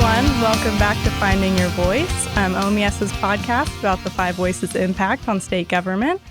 everyone. Welcome back to Finding Your Voice, OMES's podcast about the Five Voices' impact on state government.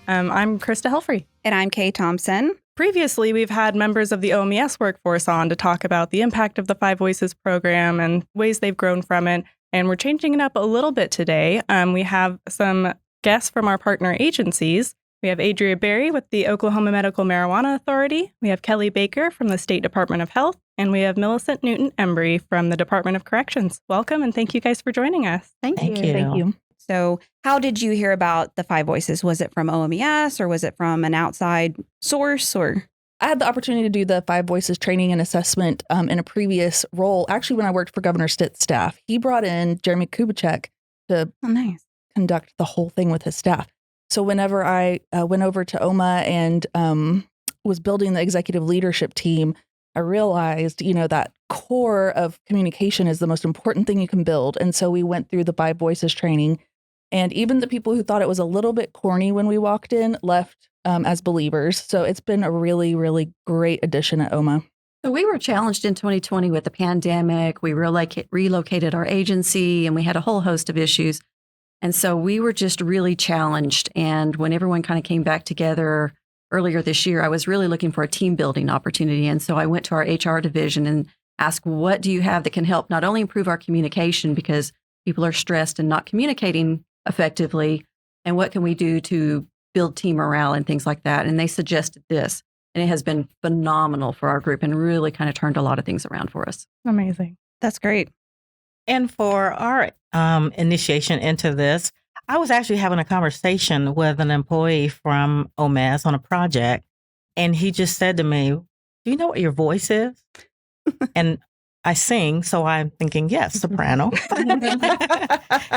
I'm Christa Helfrey. And I'm Kay Thompson. Previously, we've had members of the OMES workforce on to talk about the impact of the Five Voices program and ways they've grown from it. And we're changing it up a little bit today. We have some guests from our partner agencies. We have Adria Berry with the Oklahoma Medical Marijuana Authority. We have Kelly Baker from the State Department of Health. And we have Millicent Newton-Embry from the Department of Corrections. Welcome, and thank you guys for joining us. Thank you. So how did you hear about the Five Voices? Was it from OMES or was it from an outside source? Or I had the opportunity to do the Five Voices training and assessment in a previous role. Actually, when I worked for Governor Stitt's staff, he brought in Jeremy Kubicek to conduct the whole thing with his staff. So whenever I went over to OMA and was building the executive leadership team, I realized, that core of communication is the most important thing you can build. And so we went through the Five Voices training. And even the people who thought it was a little bit corny when we walked in left as believers. So it's been a really, really great addition at OMA. So we were challenged in 2020 with the pandemic. We relocated our agency and we had a whole host of issues. And so we were just really challenged. And when everyone kind of came back together earlier this year, I was really looking for a team building opportunity. And so I went to our HR division and asked, what do you have that can help not only improve our communication because people are stressed and not communicating effectively, and what can we do to build team morale and things like that? And they suggested this. And it has been phenomenal for our group and really kind of turned a lot of things around for us. Amazing. That's great. And for our initiation into this, I was actually having a conversation with an employee from OMES on a project, and he just said to me, "Do you know what your voice is?" And I sing, so I'm thinking, yes, soprano.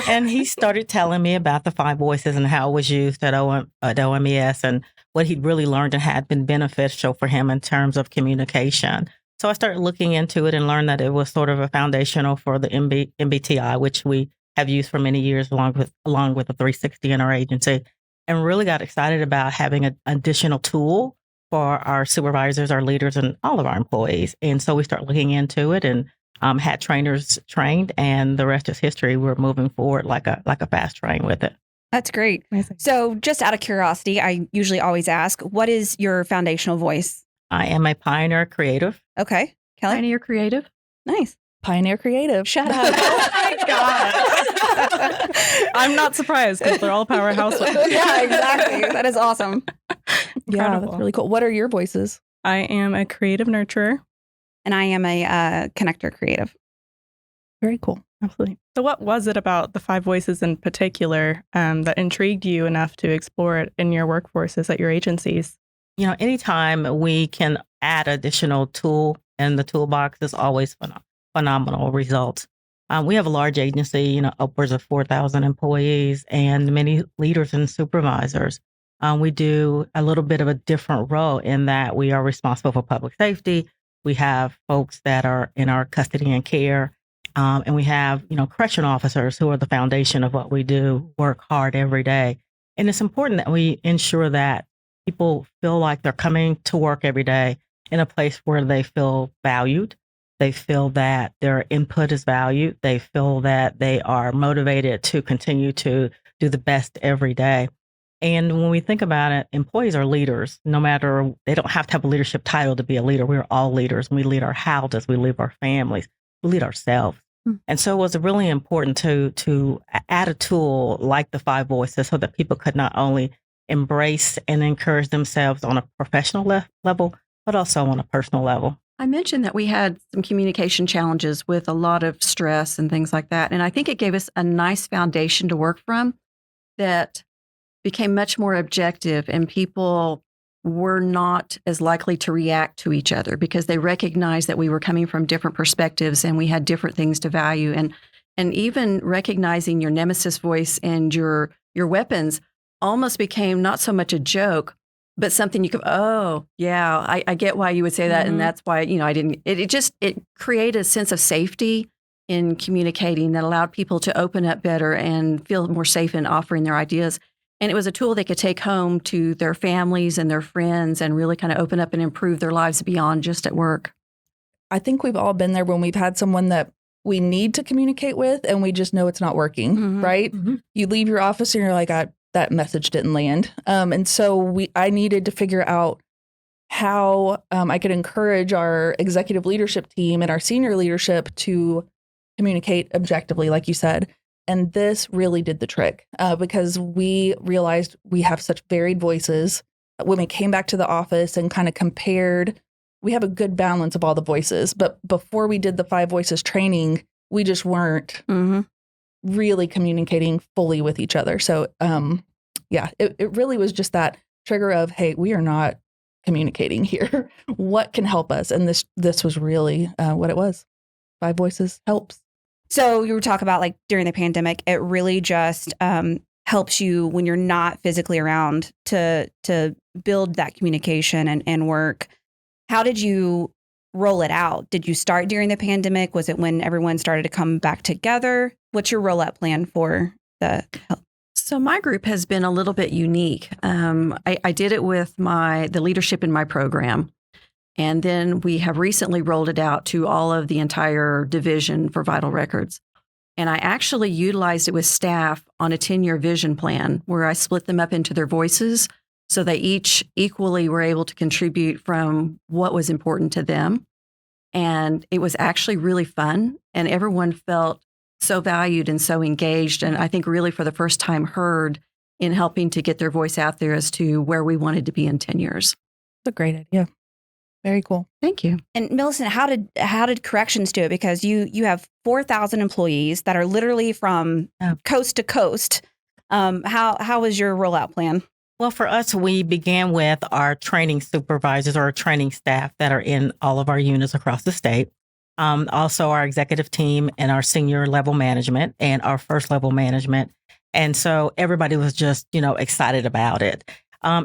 And he started telling me about the Five Voices and how it was used at OMES and what he'd really learned and had been beneficial for him in terms of communication. So I started looking into it and learned that it was sort of a foundational for the MBTI, which we have used for many years along with the 360 in our agency, and really got excited about having an additional tool for our supervisors, our leaders, and all of our employees. And so we started looking into it and had trainers trained, and the rest is history. We're moving forward like a fast train with it. That's great. Amazing. So just out of curiosity, I usually always ask, what is your foundational voice? I am a pioneer creative. Okay. Kelly? Pioneer Creative. Nice. Pioneer creative. Shut up. Oh my God. I'm not surprised because they're all powerhouse. Yeah, exactly. That is awesome. Yeah, that's really cool. What are your voices? I am a creative nurturer. And I am a connector creative. Very cool. Absolutely. So what was it about the Five Voices in particular that intrigued you enough to explore it in your workforces at your agencies? Anytime we can add additional tool in the toolbox is always phenomenal results. We have a large agency, upwards of 4,000 employees and many leaders and supervisors. We do a little bit of a different role in that we are responsible for public safety. We have folks that are in our custody and care. And we have, correction officers who are the foundation of what we do, work hard every day. And it's important that we ensure that people feel like they're coming to work every day in a place where they feel valued. They feel that their input is valued. They feel that they are motivated to continue to do the best every day. And when we think about it, employees are leaders. They don't have to have a leadership title to be a leader. We're all leaders. We lead our houses. We lead our families. We lead ourselves. And so it was really important to add a tool like the Five Voices so that people could not only embrace and encourage themselves on a professional level, but also on a personal level. I mentioned that we had some communication challenges with a lot of stress and things like that. And I think it gave us a nice foundation to work from that became much more objective, and people were not as likely to react to each other because they recognized that we were coming from different perspectives and we had different things to value. And even recognizing your nemesis voice and your weapons almost became not so much a joke, but something you could, oh, yeah, I get why you would say that. Mm-hmm. And that's why, I didn't, it created a sense of safety in communicating that allowed people to open up better and feel more safe in offering their ideas. And it was a tool they could take home to their families and their friends and really kind of open up and improve their lives beyond just at work. I think we've all been there when we've had someone that we need to communicate with, and we just know it's not working, Mhm. right? Mhm. You leave your office and you're like, that message didn't land. And so I needed to figure out how I could encourage our executive leadership team and our senior leadership to communicate objectively, like you said. And this really did the trick because we realized we have such varied voices. When we came back to the office and kind of compared, we have a good balance of all the voices. But before we did the 5 voices training, we just weren't Mhm. really communicating fully with each other. So, it really was just that trigger of, hey, we are not communicating here. What can help us? And this was really what it was. 5 voices helps. So you were talking about like during the pandemic, it really just helps you when you're not physically around to build that communication and work. How did you roll it out? Did you start during the pandemic? Was it when everyone started to come back together? What's your rollout plan for the help? So my group has been a little bit unique. I did it with the leadership in my program. And then we have recently rolled it out to all of the entire division for vital records. And I actually utilized it with staff on a 10-year vision plan where I split them up into their voices so they each equally were able to contribute from what was important to them. And it was actually really fun. And everyone felt so valued and so engaged. And I think really for the first time heard in helping to get their voice out there as to where we wanted to be in 10 years. It's a great idea. Very cool. Thank you. And Millicent, how did corrections do it? Because you have 4,000 employees that are literally from coast to coast. How was your rollout plan? Well, for us, we began with our training supervisors or our training staff that are in all of our units across the state. Also our executive team and our senior level management and our first level management. And so everybody was just, excited about it.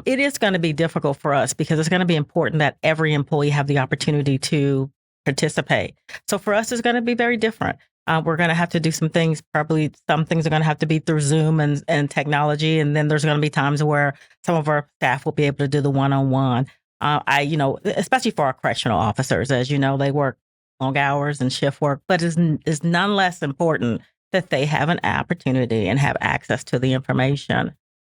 It is going to be difficult for us because it's going to be important that every employee have the opportunity to participate. So for us, it's going to be very different. We're going to have to do some things. Probably some things are going to have to be through Zoom and technology. And then there's going to be times where some of our staff will be able to do the one-on-one. Especially for our correctional officers, as you know, they work long hours and shift work, but it's none less important that they have an opportunity and have access to the information.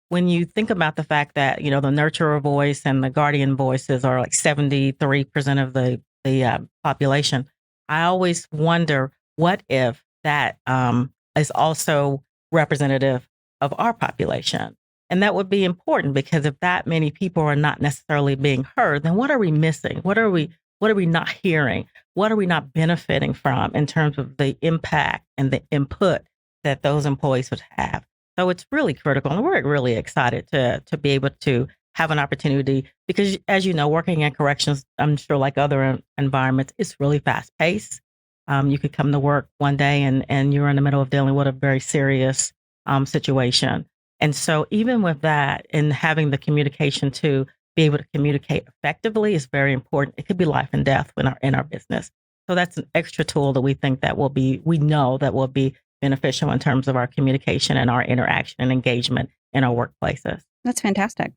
When you think about the fact that, the nurturer voice and the guardian voices are like 73% of the population, I always wonder, what if that is also representative of our population? And that would be important because if that many people are not necessarily being heard, then what are we missing? What are we not hearing? What are we not benefiting from in terms of the impact and the input that those employees would have? So it's really critical. And we're really excited to be able to have an opportunity because, as you know, working in corrections, I'm sure like other environments, it's really fast paced. You could come to work one day and you're in the middle of dealing with a very serious situation. And so even with that and having the communication to be able to communicate effectively is very important. It could be life and death in our business. So that's an extra tool that we know that will be beneficial in terms of our communication and our interaction and engagement in our workplaces. That's fantastic.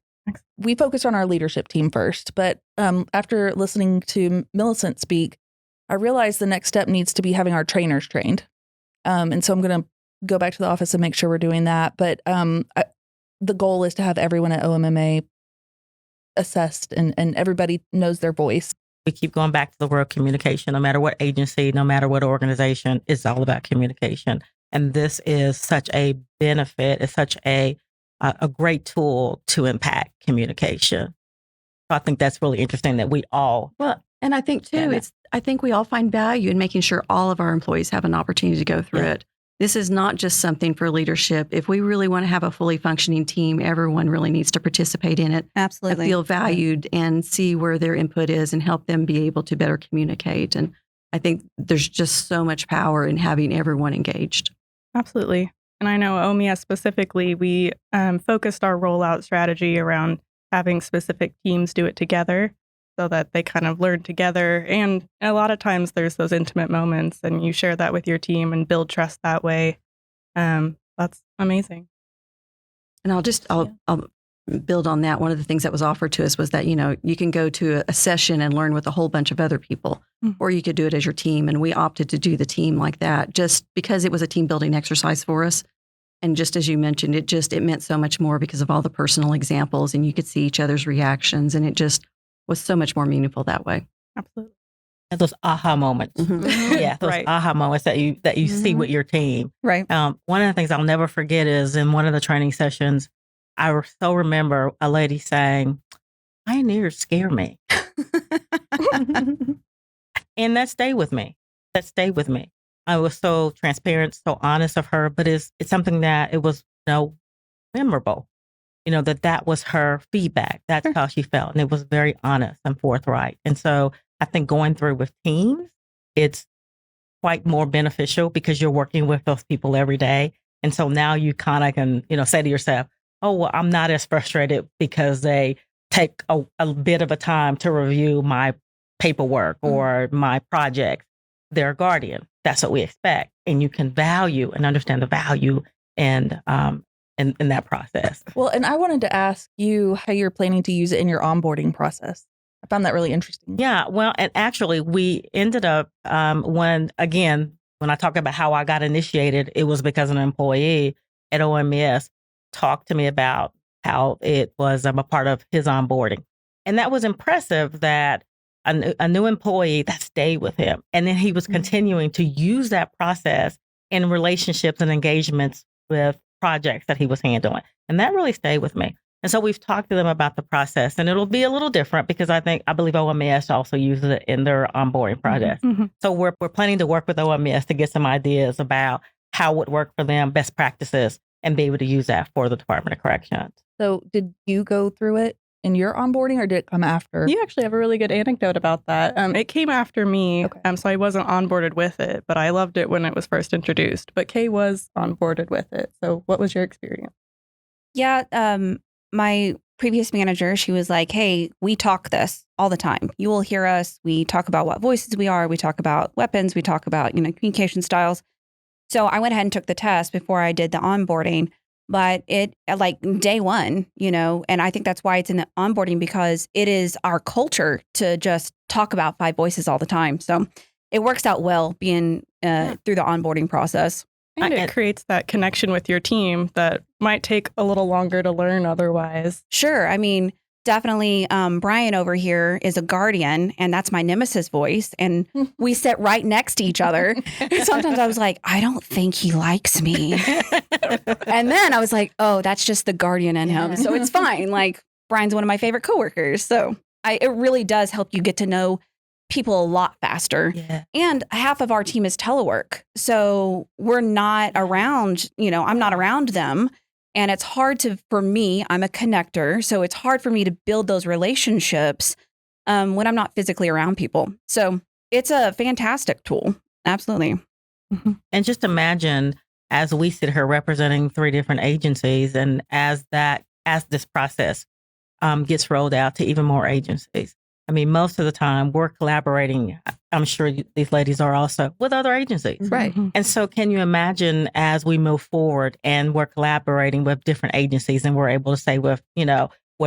We focused on our leadership team first, but after listening to Millicent speak, I realized the next step needs to be having our trainers trained. And so I'm going to go back to the office and make sure we're doing that. But the goal is to have everyone at OMMA assessed and everybody knows their voice. We keep going back to the word communication, no matter what agency, no matter what organization, it's all about communication. And this is such a benefit. It's such a great tool to impact communication. So I think that's really interesting that we all. Well, and I think too, I think we all find value in making sure all of our employees have an opportunity to go through it. This is not just something for leadership. If we really want to have a fully functioning team, everyone really needs to participate in it. Absolutely. Feel valued and see where their input is and help them be able to better communicate. And I think there's just so much power in having everyone engaged. Absolutely. And I know OMES specifically, we focused our rollout strategy around having specific teams do it together so that they kind of learn together. And a lot of times there's those intimate moments and you share that with your team and build trust that way. That's amazing. And I'll build on that, one of the things that was offered to us was that, you can go to a session and learn with a whole bunch of other people, or you could do it as your team. And we opted to do the team like that just because it was a team building exercise for us. And just as you mentioned, it meant so much more because of all the personal examples, and you could see each other's reactions, and it just was so much more meaningful that way. Absolutely. And those aha moments. Yeah, those aha moments that you see with your team. Right. One of the things I'll never forget is in one of the training sessions, I so remember a lady saying, "Pioneers scare me." And that stayed with me. I was so transparent, so honest of her, but it's something that it was memorable. That was her feedback. That's how she felt. And it was very honest and forthright. And so I think going through with teams, it's quite more beneficial because you're working with those people every day. And so now you kind of can, say to yourself, oh, well, I'm not as frustrated because they take a bit of a time to review my paperwork or my project. They're a guardian. That's what we expect. And you can value and understand the value and in that process. Well, and I wanted to ask you how you're planning to use it in your onboarding process. I found that really interesting. Yeah, well, and actually we ended up, when I talk about how I got initiated, it was because an employee at OMS talked to me about how it was a part of his onboarding. And that was impressive that a new employee that stayed with him. And then he was continuing to use that process in relationships and engagements with projects that he was handling. And that really stayed with me. And so we've talked to them about the process, and it'll be a little different because I believe OMS also uses it in their onboarding process. So we're planning to work with OMS to get some ideas about how it would work for them, best practices, and be able to use that for the Department of Corrections. So did you go through it in your onboarding, or did it come after? You actually have a really good anecdote about that. It came after me, Okay. so I wasn't onboarded with it, but I loved it when it was first introduced. But Kay was onboarded with it. So what was your experience? Yeah. My previous manager, she was like, hey, we talk this all the time. You will hear us. We talk about what voices we are. We talk about weapons. We talk about, communication styles. So I went ahead and took the test before I did the onboarding. But it like day one, and I think that's why it's in the onboarding, because it is our culture to just talk about five voices all the time. So it works out well being through the onboarding process. And it creates that connection with your team that might take a little longer to learn otherwise. Sure. I mean, definitely Brian over here is a guardian, and that's my nemesis voice. And we sit right next to each other. Sometimes I was like, I don't think he likes me. And then I was like, oh, that's just the guardian in him. So it's fine. Like, Brian's one of my favorite coworkers. So it really does help you get to know people a lot faster. Yeah. And half of our team is telework. So we're not around, I'm not around them. And it's hard for me, I'm a connector. So it's hard for me to build those relationships when I'm not physically around people. So it's a fantastic tool. Absolutely. And just imagine, as we sit here representing 3 different agencies, and as this process gets rolled out to even more agencies. I mean, most of the time we're collaborating, I'm sure these ladies are also, with other agencies. Right. And so can you imagine, as we move forward and we're collaborating with different agencies, and we're able to say what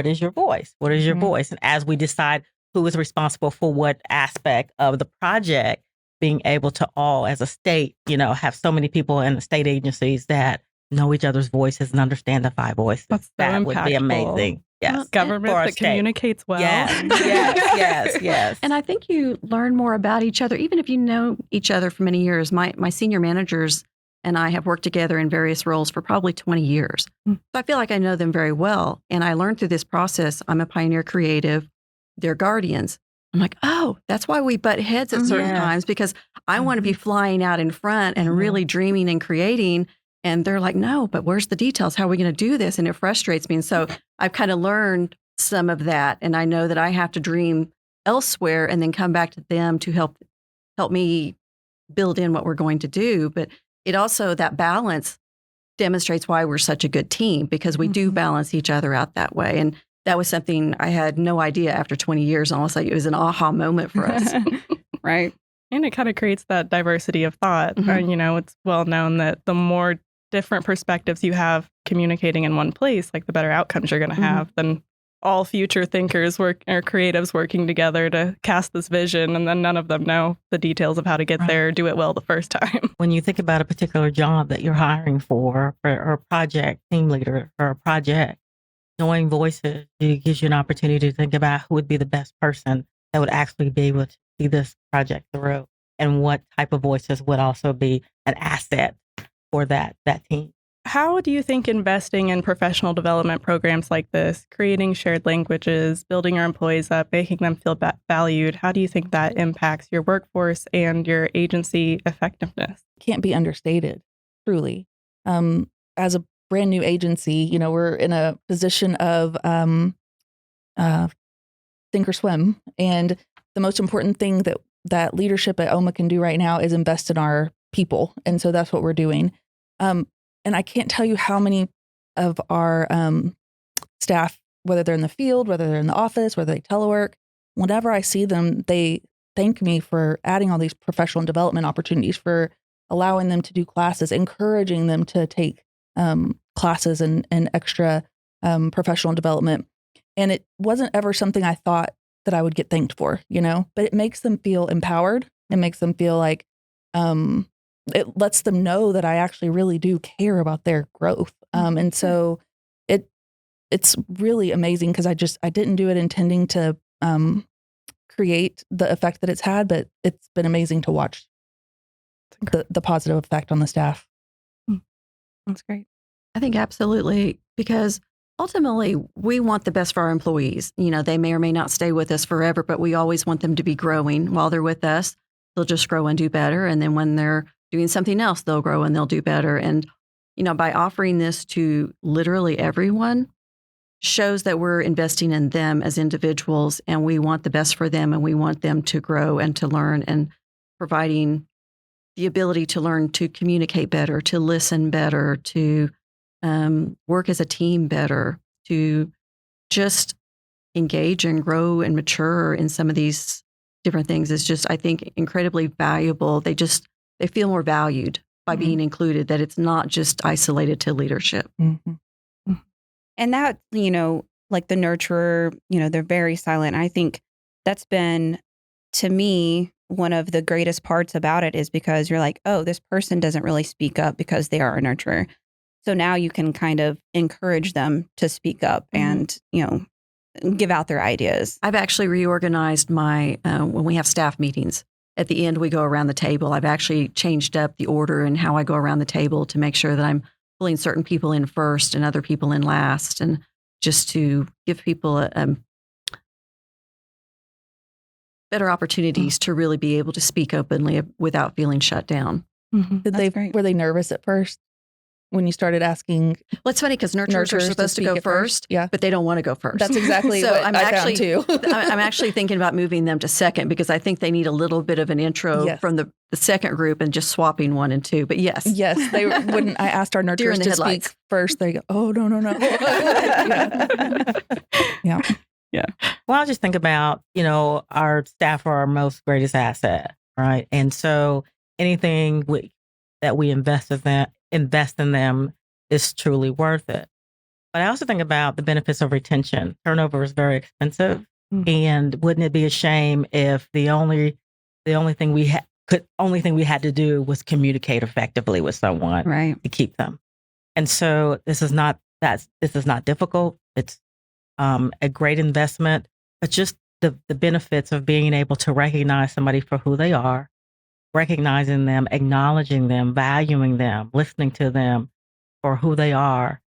is your voice? What is your voice? And as we decide who is responsible for what aspect of the project, being able to all, as a state, have so many people in the state agencies that know each other's voices and understand the 5 voices. That would be amazing. Yes. Government that communicates well. Yes. And I think you learn more about each other, even if you know each other for many years. My senior managers and I have worked together in various roles for probably 20 years. So I feel like I know them very well. And I learned through this process, I'm a pioneer creative, they're guardians. I'm like, oh, that's why we butt heads at certain times, because I want to be flying out in front and really dreaming and creating. And they're like, no, but where's the details? How are we going to do this? And it frustrates me. And so I've kind of learned some of that. And I know that I have to dream elsewhere and then come back to them to help me build in what we're going to do. But it also, that balance demonstrates why we're such a good team, because we do balance each other out that way. And that was something I had no idea after 20 years. Almost like it was an aha moment for us. Right. And it kind of creates that diversity of thought. It's well known that the more different perspectives you have communicating in one place, like the better outcomes you're going to have than all future thinkers or creatives working together to cast this vision, and then none of them know the details of how to get there or do it well the first time. When you think about a particular job that you're hiring for or a project team leader for a project, knowing voices gives you an opportunity to think about who would be the best person that would actually be able to see this project through, and what type of voices would also be an asset for that team. How do you think investing in professional development programs like this, creating shared languages, building your employees up, making them feel valued, how do you think that impacts your workforce and your agency effectiveness? Can't be understated, truly. As a brand new agency, we're in a position of sink or swim. And the most important thing that leadership at OMA can do right now is invest in our people. And so that's what we're doing. And I can't tell you how many of our staff, whether they're in the field, whether they're in the office, whether they telework, whenever I see them, they thank me for adding all these professional development opportunities, for allowing them to do classes, encouraging them to take classes and extra professional development. And it wasn't ever something I thought that I would get thanked for, but it makes them feel empowered. It makes them feel like it lets them know that I actually really do care about their growth. And so it's really amazing, because I didn't do it intending to create the effect that it's had, but it's been amazing to watch the positive effect on the staff. That's great. I think absolutely, because ultimately we want the best for our employees. They may or may not stay with us forever, but we always want them to be growing while they're with us. They'll just grow and do better. And then when they're doing something else, they'll grow and they'll do better. And, by offering this to literally everyone shows that we're investing in them as individuals, and we want the best for them, and we want them to grow and to learn, and providing the ability to learn to communicate better, to listen better, to work as a team better, to just engage and grow and mature in some of these different things is just, I think, incredibly valuable. They feel more valued by being included, that it's not just isolated to leadership. Mm-hmm. And that, like the nurturer, they're very silent. I think that's been, to me, one of the greatest parts about it, is because you're like, oh, this person doesn't really speak up because they are a nurturer. So now you can kind of encourage them to speak up and, give out their ideas. I've actually reorganized my, when we have staff meetings, at the end we go around the table. I've actually changed up the order and how I go around the table to make sure that I'm pulling certain people in first and other people in last, and just to give people better opportunities to really be able to speak openly without feeling shut down. Mm-hmm. Were they nervous at first when you started asking? Well, it's funny because nurturers are supposed to go first, but they don't want to go first. That's exactly so what I'm I actually, found too. I'm actually thinking about moving them to second, because I think they need a little bit of an intro from the second group, and just swapping 1 and 2. But yes, they wouldn't. I asked our nurturers to speak first. They go, oh, no. Yeah. Well, I just think about, our staff are our most greatest asset, right? And so anything that we invest in them is truly worth it. But I also think about the benefits of retention. Turnover is very expensive. Mm-hmm. And wouldn't it be a shame if the only thing we had to do was communicate effectively with someone to keep them. And so this is not difficult. It's a great investment, but just the benefits of being able to recognize somebody for who they are, recognizing them, acknowledging them, valuing them, listening to them for who they are.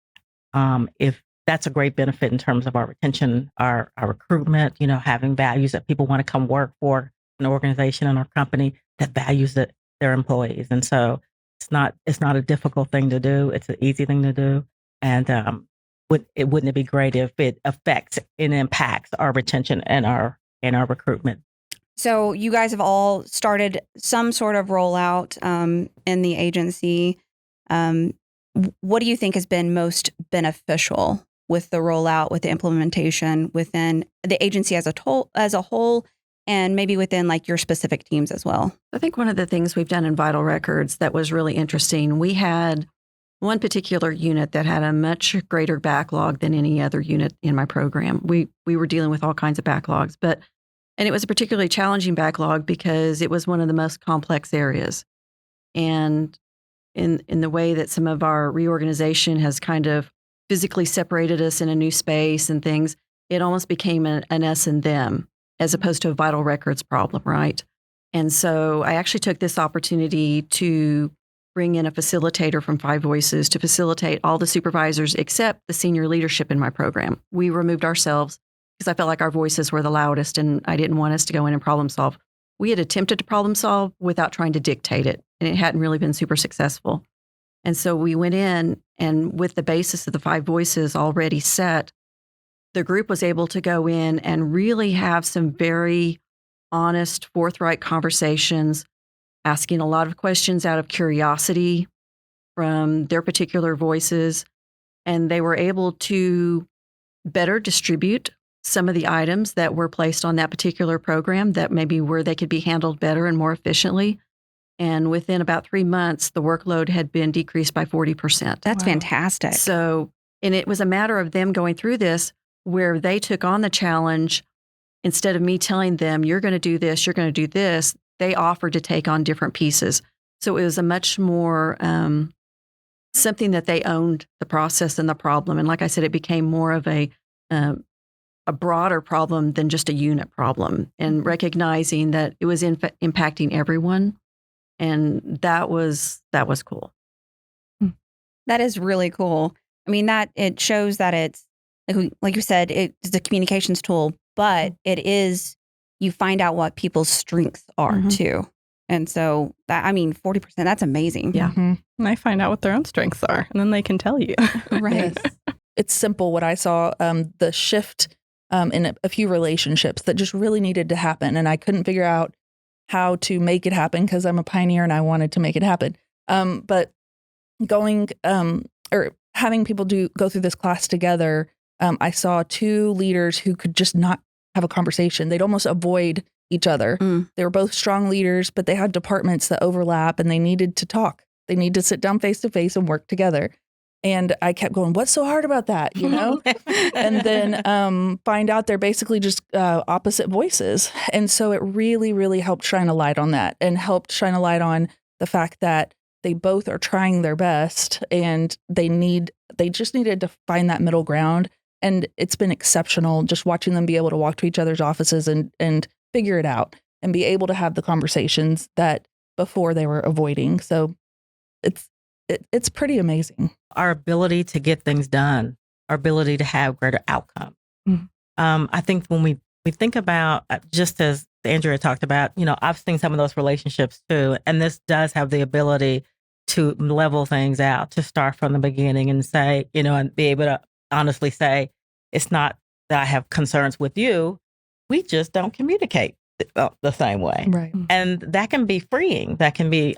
If that's a great benefit in terms of our retention, our recruitment, having values that people want to come work for an organization and our company that values their employees. And so it's not a difficult thing to do. It's an easy thing to do. And wouldn't it be great if it affects and impacts our retention and our recruitment? So you guys have all started some sort of rollout in the agency. What do you think has been most beneficial with the rollout, with the implementation within the agency as a whole, and maybe within like your specific teams as well? I think one of the things we've done in Vital Records that was really interesting, we had one particular unit that had a much greater backlog than any other unit in my program. We were dealing with all kinds of backlogs, and it was a particularly challenging backlog because it was one of the most complex areas. And in the way that some of our reorganization has kind of physically separated us in a new space and things, it almost became an us and them as opposed to a vital records problem, right? And so I actually took this opportunity to bring in a facilitator from Five Voices to facilitate all the supervisors except the senior leadership in my program. We removed ourselves because I felt like our voices were the loudest and I didn't want us to go in and problem solve. We had attempted to problem solve without trying to dictate it, and it hadn't really been super successful. And so we went in, and with the basis of the Five Voices already set, the group was able to go in and really have some very honest, forthright conversations, asking a lot of questions out of curiosity from their particular voices. And they were able to better distribute some of the items that were placed on that particular program that maybe where they could be handled better and more efficiently. And within about 3 months, the workload had been decreased by 40%. That's fantastic. So, and it was a matter of them going through this where they took on the challenge. Instead of me telling them, you're going to do this, you're going to do this, they offered to take on different pieces. So it was a much more something that they owned the process and the problem. And like I said, it became more of a broader problem than just a unit problem, and recognizing that it was impacting everyone. And that was cool. That is really cool. I mean, that it shows that it's like you said, it's a communications tool, but it is, you find out what people's strengths are too. And so that, I mean, 40%, that's amazing. Yeah. And they find out what their own strengths are, and then they can tell you. Right. Yes. It's simple. What I saw, the shift in a few relationships that just really needed to happen. And I couldn't figure out how to make it happen because I'm a pioneer and I wanted to make it happen. But going or having people go through this class together, I saw two leaders who could just not have a conversation. They'd almost avoid each other. They were both strong leaders, but they had departments that overlap and they needed to talk. They need to sit down face to face and work together. And I kept going, what's so hard about that? You know? And then find out they're basically just opposite voices. And so it really, really helped shine a light on that, and helped shine a light on the fact that they both are trying their best and they just needed to find that middle ground. And it's been exceptional just watching them be able to walk to each other's offices and figure it out and be able to have the conversations that before they were avoiding. So it's pretty amazing. Our ability to get things done, our ability to have greater outcomes. I think when we think about, just as Andrea talked about, I've seen some of those relationships too. And this does have the ability to level things out, to start from the beginning and say, and be able to honestly say, it's not that I have concerns with you. We just don't communicate the same way. Right. And that can be freeing. That can be,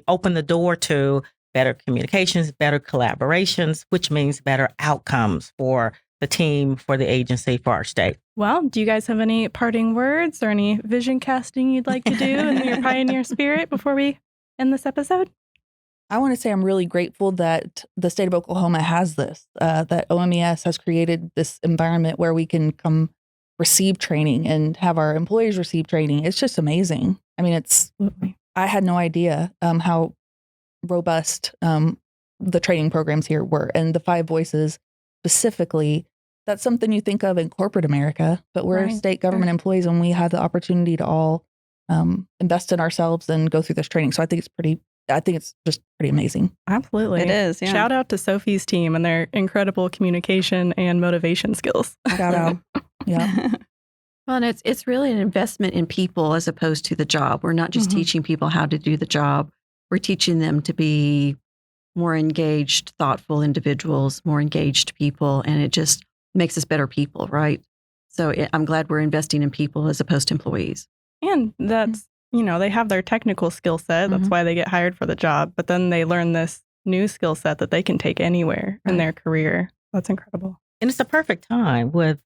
open the door to better communications, better collaborations, which means better outcomes for the team, for the agency, for our state. Well, do you guys have any parting words or any vision casting you'd like to do in your pioneer spirit before we end this episode? I want to say I'm really grateful that the state of Oklahoma has this, that OMES has created this environment where we can come receive training and have our employees receive training. It's just amazing. I mean, I had no idea how robust the training programs here were. And the Five Voices specifically, that's something you think of in corporate America, but we're state government employees and we have the opportunity to all invest in ourselves and go through this training. So I think it's just pretty amazing. Absolutely. It is. Yeah. Shout out to Sophie's team and their incredible communication and motivation skills. Shout out. Yeah. Well, and it's really an investment in people as opposed to the job. We're not just teaching people how to do the job. We're teaching them to be more engaged, thoughtful individuals, more engaged people, and it just makes us better people, right? So I'm glad we're investing in people as opposed to employees. And that's, they have their technical skill set. That's why they get hired for the job. But then they learn this new skill set that they can take anywhere in their career. That's incredible. And it's a perfect time with,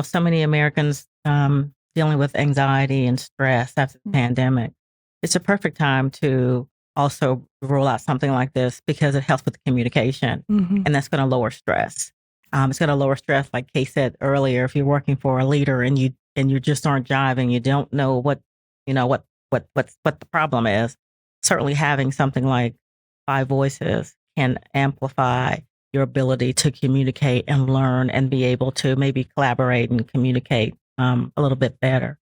so many Americans dealing with anxiety and stress after the pandemic. It's a perfect time to also roll out something like this because it helps with communication, Mhm. and that's going to lower stress. It's going to lower stress, like Kay said earlier. If you're working for a leader and you just aren't jiving, you don't know what the problem is. Certainly, having something like 5 voices can amplify your ability to communicate and learn and be able to maybe collaborate and communicate a little bit better.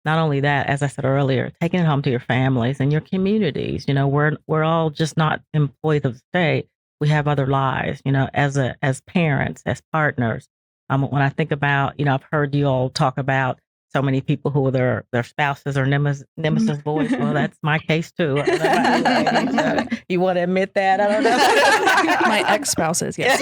Not only that, as I said earlier, taking it home to your families and your communities. We're all just not employees of the state. We have other lives, as parents, as partners. When I think about, I've heard you all talk about so many people who their spouses are nemesis voice. Well, that's my case too. I don't know about you, ladies. You want to admit that? I don't know. My ex-spouses, yes.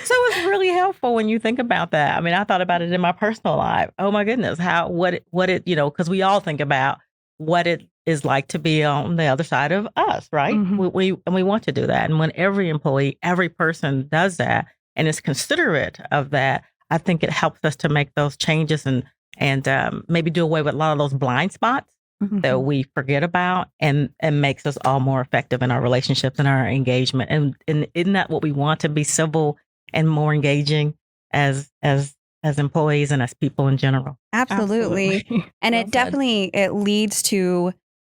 So it's really helpful when you think about that. I mean, I thought about it in my personal life. Oh my goodness, because we all think about what it is like to be on the other side of us, right? Mhm. We want to do that. And when every employee, every person does that and is considerate of that, I think it helps us to make those changes and maybe do away with a lot of those blind spots that we forget about, and makes us all more effective in our relationships and our engagement. And isn't that what we want, to be civil and more engaging as employees and as people in general? Absolutely. And Well it said. definitely, it leads to,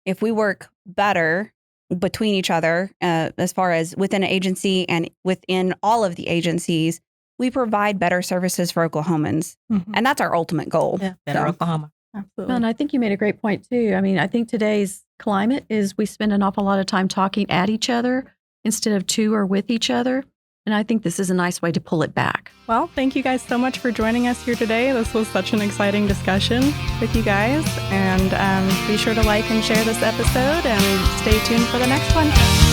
if we work better between each other, as far as within an agency and within all of the agencies, we provide better services for Oklahomans. Mhm. And that's our ultimate goal. Yeah, better So, Oklahoma. Absolutely. And I think you made a great point too. I mean, I think today's climate is we spend an awful lot of time talking at each other instead of to or with each other. And I think this is a nice way to pull it back. Well, thank you guys so much for joining us here today. This was such an exciting discussion with you guys. And be sure to like and share this episode and stay tuned for the next one.